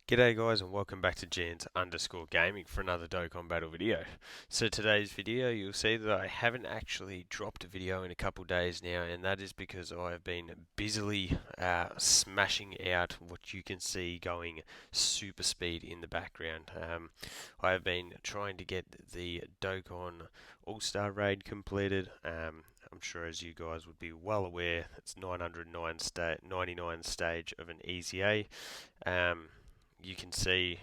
G'day guys and welcome back to Jans_Gaming for another Dokkan battle video. So today's video you'll see that I haven't actually dropped a video in a couple days now, and that is because I have been busily smashing out what you can see going super speed in the background. I have been trying to get the Dokkan Allstar Raid completed. I'm sure as you guys would be well aware, it's 999 stage of an easy A. You can see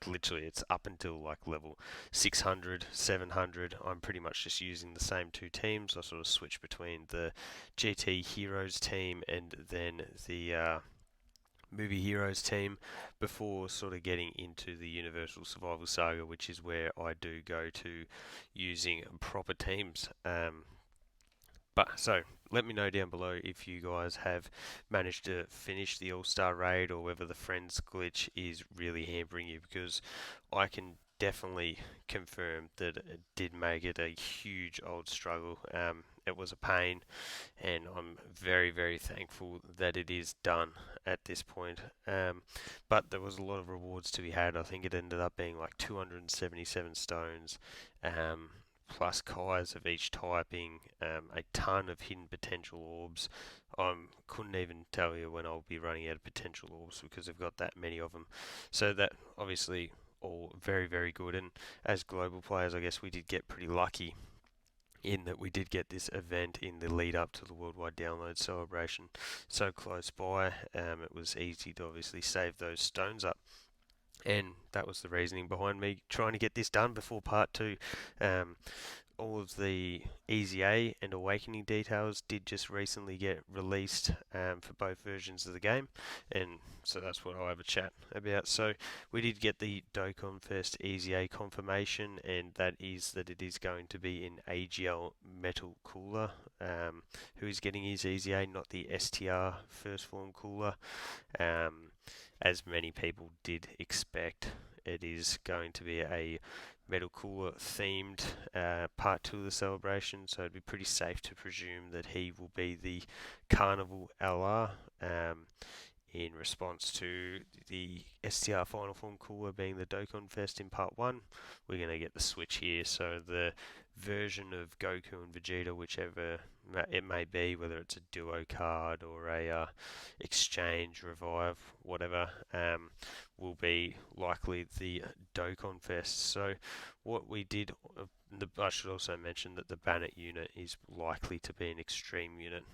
literally it's up until like level 600, 700. I'm pretty much just using the same two teams. I sort of switch between the GT Heroes team and then the Movie Heroes team before sort of getting into the Universal Survival Saga, which is where I do go to using proper teams. So let me know down below if you guys have managed to finish the All-Star Raid or whether the Friends glitch is really hampering you, because I can definitely confirm that it did make it a huge old struggle. It was a pain, and I'm very, very thankful that it is done at this point. But there was a lot of rewards to be had. I think it ended up being like 277 stones. Plus Kais of each typing, a ton of hidden potential orbs. I couldn't even tell you when I'll be running out of potential orbs because I've got that many of them. So that obviously all very, very good. And as global players, I guess we did get pretty lucky in that we did get this event in the lead up to the worldwide download celebration so close by. It was easy to obviously save those stones up. And that was the reasoning behind me trying to get this done before part two. All of the Easy A and Awakening details did just recently get released for both versions of the game, and so that's what I'll have a chat about. So we did get the Dokkan Fest Easy A confirmation, and that is that it is going to be in AGL Metal Cooler, who is getting his Easy A, not the STR First Form Cooler. As many people did expect, it is going to be a Metal Cooler themed part 2 of the celebration, so it'd be pretty safe to presume that he will be the Carnival LR, in response to the STR Final Form Cooler being the Dokkan Fest in part 1. We're going to get the switch here, so the version of Goku and Vegeta, whichever it may be, whether it's a duo card or a exchange, revive, whatever, will be likely the Dokkan Fest. So what we did, I should also mention that the Bannet unit is likely to be an extreme unit.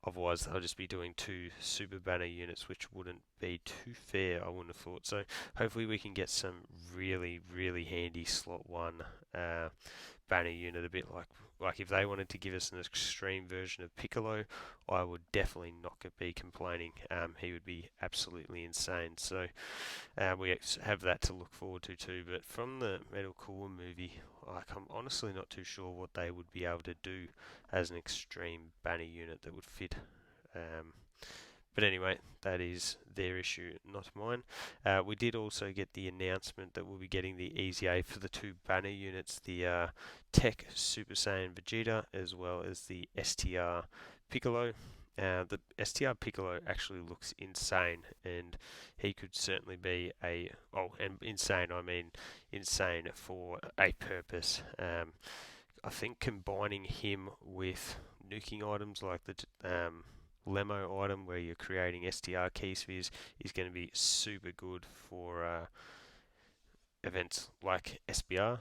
Otherwise, they'll just be doing two super banner units, which wouldn't be too fair, I wouldn't have thought. So hopefully we can get some really, really handy slot 1 banner unit, a bit like if they wanted to give us an extreme version of Piccolo, I would definitely not be complaining. He would be absolutely insane. So we have that to look forward to too. But from the Metal Cooler movie, I'm honestly not too sure what they would be able to do as an extreme banner unit that would fit. Um, but anyway, that is their issue, not mine. We did also get the announcement that we'll be getting the Easy A for the two banner units, the Tech Super Saiyan Vegeta as well as the STR Piccolo. The STR Piccolo actually looks insane, and he could certainly be and insane, I mean insane for a purpose. I think combining him with nuking items like the Lemo item, where you're creating STR key spheres, is going to be super good for events like SBR.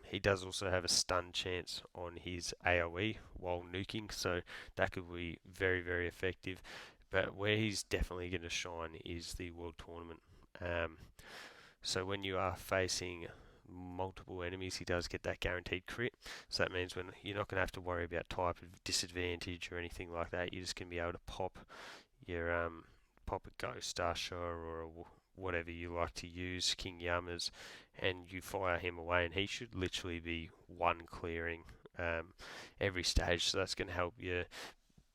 He does also have a stun chance on his AoE while nuking, so that could be very, very effective. But where he's definitely going to shine is the World Tournament. So when you are facing multiple enemies, he does get that guaranteed crit. So that means when you're not going to have to worry about type of disadvantage or anything like that. You're just going to be able to pop your pop a Ghost Usher or whatever you like to use, King Yamas, and you fire him away, and he should literally be one clearing every stage. So that's going to help you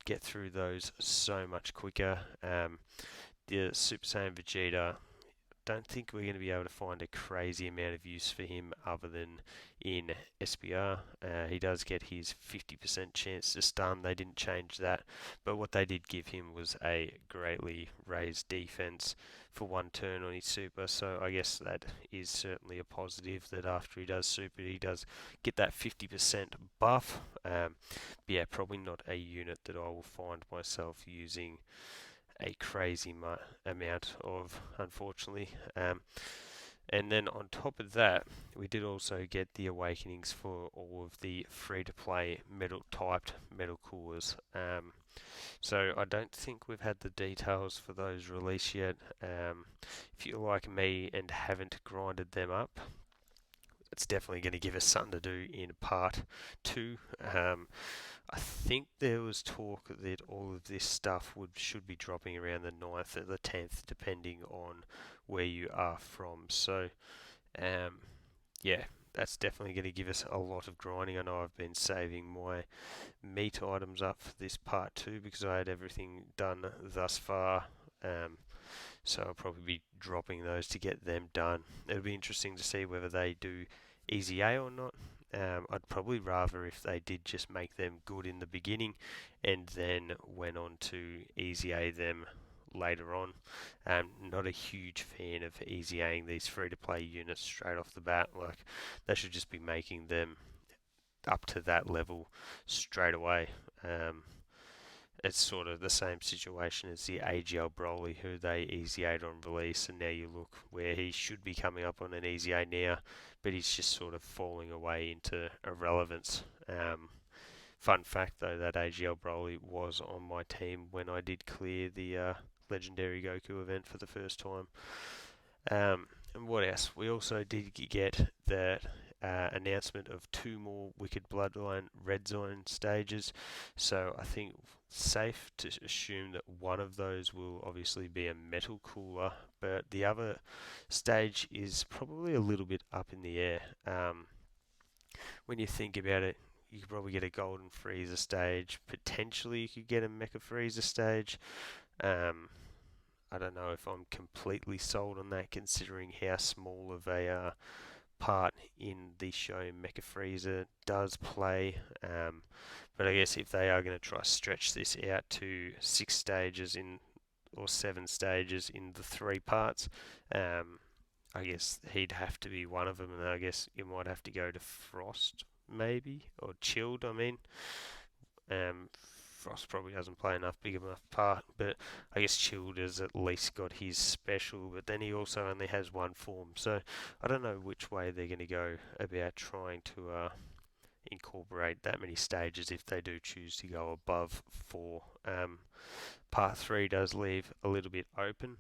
get through those so much quicker. The Super Saiyan Vegeta don't think we're going to be able to find a crazy amount of use for him other than in SBR. He does get his 50% chance to stun. They didn't change that, but what they did give him was a greatly raised defense for one turn on his super. So I guess that is certainly a positive that after he does super, he does get that 50% buff. Yeah, probably not a unit that I will find myself using a crazy amount of, unfortunately. And then on top of that, we did also get the awakenings for all of the free-to-play metal-typed metal coolers. So I don't think we've had the details for those released yet. If you're like me and haven't grinded them up, it's definitely going to give us something to do in part 2. I think there was talk that all of this stuff should be dropping around the 9th or the 10th, depending on where you are from. So, yeah, that's definitely going to give us a lot of grinding. I know I've been saving my meat items up for this part 2 because I had everything done thus far. So I'll probably be dropping those to get them done. It'll be interesting to see whether they do easy A or not. I'd probably rather if they did just make them good in the beginning and then went on to easy A them later on. Not a huge fan of easy Aing these free-to-play units straight off the bat. Like, they should just be making them up to that level straight away. It's sort of the same situation as the AGL Broly, who they easy A'd on release, and now you look where he should be coming up on an easy A now, but he's just sort of falling away into irrelevance. Fun fact though, that AGL Broly was on my team when I did clear the Legendary Goku event for the first time. And what else? We also did get that announcement of 2 more Wicked Bloodline Red Zone stages, so I think safe to assume that one of those will obviously be a metal cooler, but the other stage is probably a little bit up in the air. When you think about it, you could probably get a Golden Freezer stage, potentially you could get a Mecha Freezer stage. I don't know if I'm completely sold on that, considering how small of a part in the show Mecha Freezer does play. But I guess if they are going to try to stretch this out to 6 stages or 7 stages in the 3 parts, I guess he'd have to be one of them, and I guess you might have to go to Frost maybe, or Chilled. I mean, Frost probably doesn't play big enough part, but I guess Chilled has at least got his special, but then he also only has 1 form, so I don't know which way they're going to go about trying to incorporate that many stages if they do choose to go above 4. Part 3 does leave a little bit open.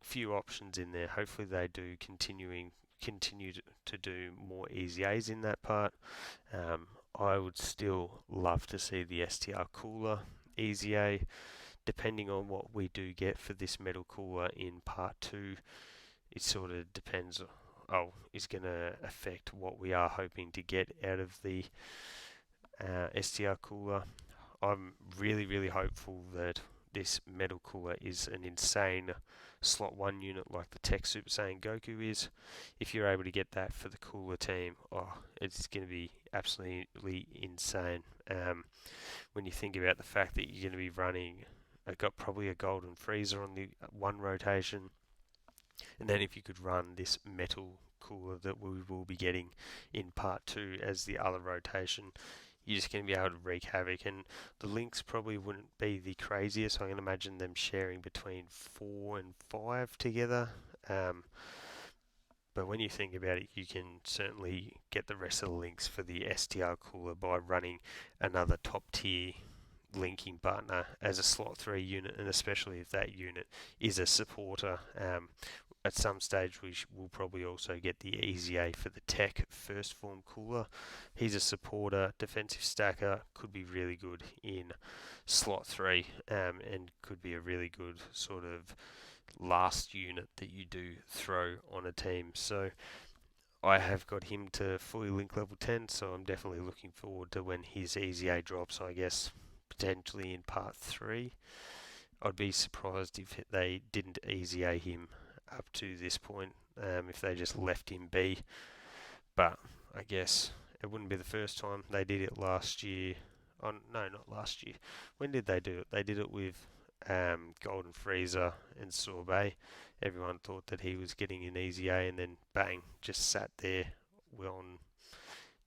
Few options in there. Hopefully they do continue to do more easy A's in that part. I would still love to see the STR cooler easy A. Depending on what we do get for this metal cooler in part 2, it sort of depends. Is going to affect what we are hoping to get out of the STR cooler. I'm really, really hopeful that this metal cooler is an insane slot 1 unit like the Tech Super Saiyan Goku is. If you're able to get that for the cooler team, it's going to be absolutely insane. When you think about the fact that you're going to be running, got probably a Golden Freezer on the 1 rotation, and then if you could run this metal cooler that we will be getting in part 2 as the other rotation, you're just going to be able to wreak havoc, and the links probably wouldn't be the craziest. I can imagine them sharing between 4 and 5 together. But when you think about it, you can certainly get the rest of the links for the STR cooler by running another top tier linking partner as a slot 3 unit, and especially if that unit is a supporter. At some stage we will probably also get the easy A for the Tech first form cooler. He's a supporter, defensive stacker, could be really good in slot 3, and could be a really good sort of last unit that you do throw on a team. So I have got him to fully link level 10, so I'm definitely looking forward to when his easy A drops, I guess potentially in part 3. I'd be surprised if they didn't easy A him up to this point, if they just left him be. But I guess it wouldn't be the first time. They did it last year. Oh, no, not last year. When did they do it? They did it with Golden Freezer and Sorbet. Everyone thought that he was getting an easy A, and then bang, just sat there on,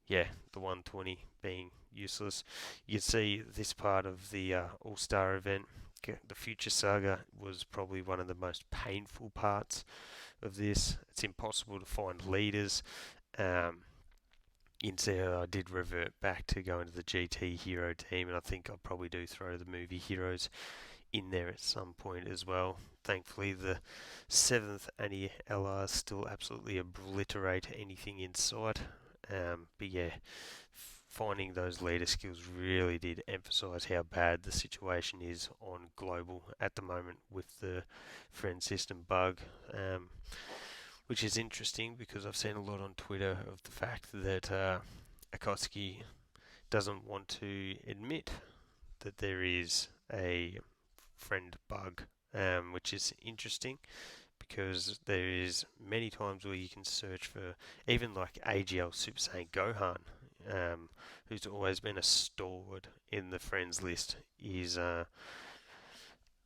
yeah, the 120 being useless. You can see this part of the All-Star event, the Future Saga, was probably one of the most painful parts of this. It's impossible to find leaders. Um, Instead, I did revert back to going to the GT Hero team, and I think I'll probably do throw the movie Heroes in there at some point as well. Thankfully, the 7th Annie LRs still absolutely obliterate anything in sight. But yeah, finding those leader skills really did emphasise how bad the situation is on global at the moment with the friend system bug. Which is interesting because I've seen a lot on Twitter of the fact that Akotsuki doesn't want to admit that there is a friend bug, which is interesting because there is many times where you can search for even like AGL Super Saiyan Gohan, who's always been a stalwart in the friends list, is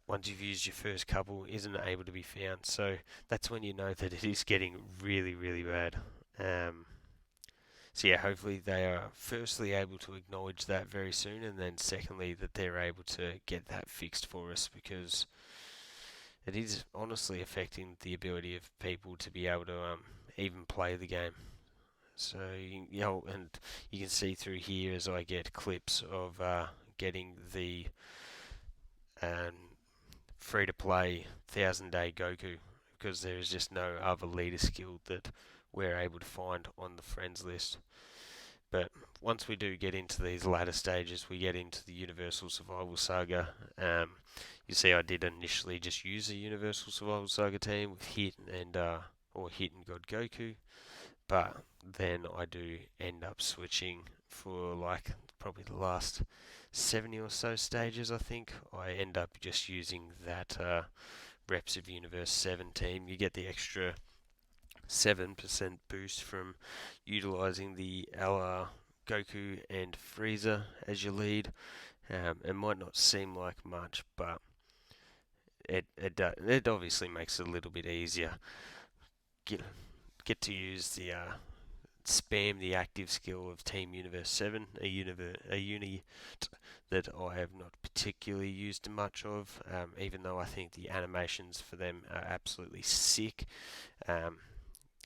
once you've used your first couple, isn't able to be found. So that's when you know that it is getting really, really bad. So yeah, hopefully they are firstly able to acknowledge that very soon, and then secondly that they're able to get that fixed for us, because it is honestly affecting the ability of people to be able to even play the game. So you know, and you can see through here as I get clips of getting the um, free-to-play 1000-day Goku, because there is just no other leader skill that we're able to find on the friends list. But once we do get into these latter stages, we get into the Universal Survival Saga. You see, I did initially just use the Universal Survival Saga team with Hit and or Hit and God Goku, but then I do end up switching for like probably the last 70 or so stages. I think I end up just using that Reps of Universe 7 team. You get the extra 7% boost from utilizing the LR Goku and Frieza as your lead. It might not seem like much, but it obviously makes it a little bit easier. Get to use the spam the active skill of Team Universe 7, a unit that I have not particularly used much of, even though I think the animations for them are absolutely sick.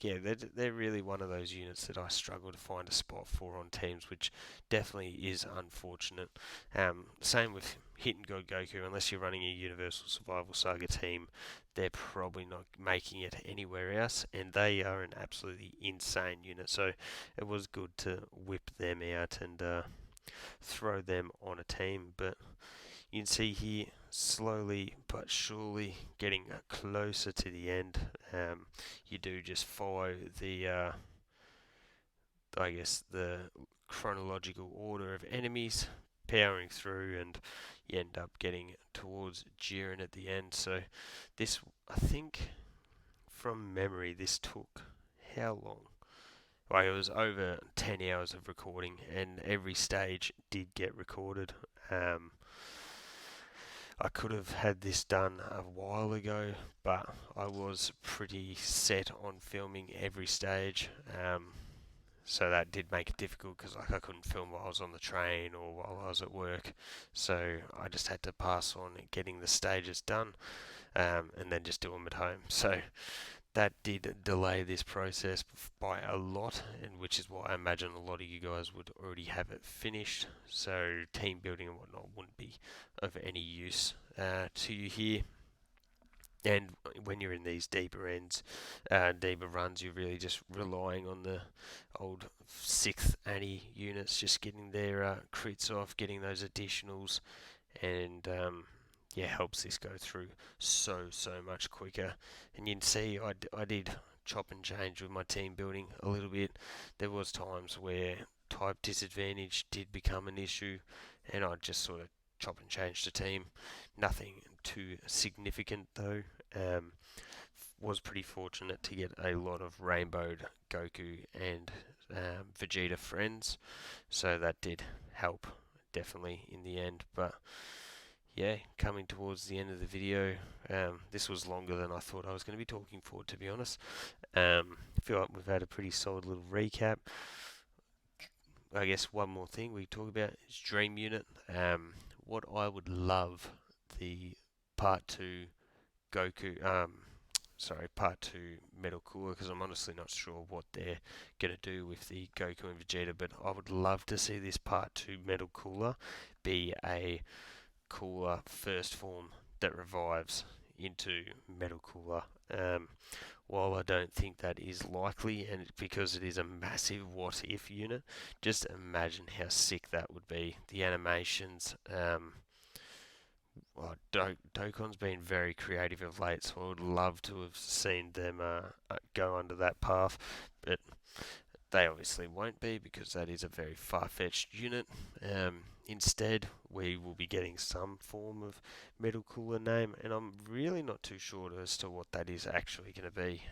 Yeah, they're really one of those units that I struggle to find a spot for on teams, which definitely is unfortunate. Same with Hit and God Goku, unless you're running a Universal Survival Saga team, they're probably not making it anywhere else, and they are an absolutely insane unit. So it was good to whip them out and throw them on a team, but you can see here, slowly but surely getting closer to the end. You do just follow the, I guess, the chronological order of enemies, powering through, and you end up getting towards Jiren at the end. So this, I think, from memory, this took how long? Well, it was over 10 hours of recording, and every stage did get recorded. I could have had this done a while ago, but I was pretty set on filming every stage, so that did make it difficult because I couldn't film while I was on the train or while I was at work, so I just had to pass on getting the stages done, and then just do them at home. So that did delay this process by a lot, and which is why I imagine a lot of you guys would already have it finished, so team building and whatnot wouldn't be of any use to you here. And when you're in these deeper runs, you're really just relying on the old 6th Annie units, just getting their crits off, getting those additionals, and yeah, helps this go through so much quicker. And you can see I did chop and change with my team building a little bit. There was times where type disadvantage did become an issue, and I just sort of chop and change the team. Nothing too significant though. Was pretty fortunate to get a lot of rainbowed Goku and Vegeta friends, so that did help definitely in the end. But yeah, coming towards the end of the video, this was longer than I thought I was going to be talking for, to be honest. I feel like we've had a pretty solid little recap. I guess one more thing we talk about is Dream Unit. What I would love the Part 2 Goku, Part 2 Metal Cooler, because I'm honestly not sure what they're going to do with the Goku and Vegeta, but I would love to see this Part 2 Metal Cooler be a cooler first form that revives into Metal Cooler. While I don't think that is likely, and because it is a massive what if unit, just imagine how sick that would be. The animations, Dokkan's been very creative of late, so I would love to have seen them go under that path, but they obviously won't be because that is a very far-fetched unit. Instead, we will be getting some form of Metal Cooler name, and I'm really not too sure as to what that is actually going to be.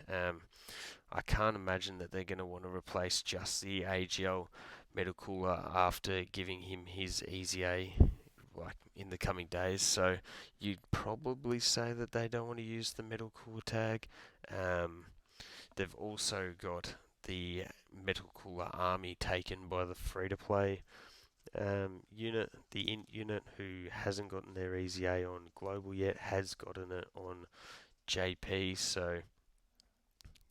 I can't imagine that they're going to want to replace just the AGL Metal Cooler after giving him his Easy A like in the coming days. So you'd probably say that they don't want to use the Metal Cooler tag. They've also got the Metal Cooler Army taken by the free-to-play unit. The Int unit, who hasn't gotten their Easy A on Global yet, has gotten it on JP. So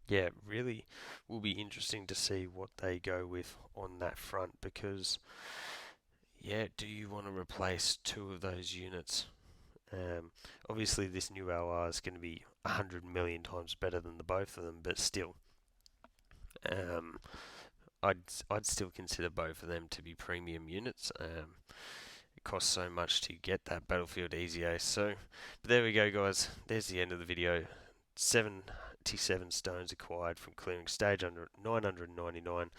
yeah, really will be interesting to see what they go with on that front, because yeah, do you want to replace two of those units? Obviously this new LR is going to be 100 million times better than the both of them, but still, um, I'd still consider both of them to be premium units. It costs so much to get that Battlefield Easy A. So, but there we go, guys. There's the end of the video. 77 stones acquired from clearing stage under 999.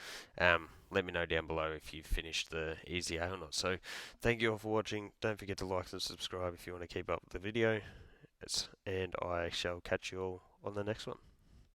Let me know down below if you've finished the Easy A or not. So, thank you all for watching. Don't forget to like and subscribe if you want to keep up with the video. And I shall catch you all on the next one.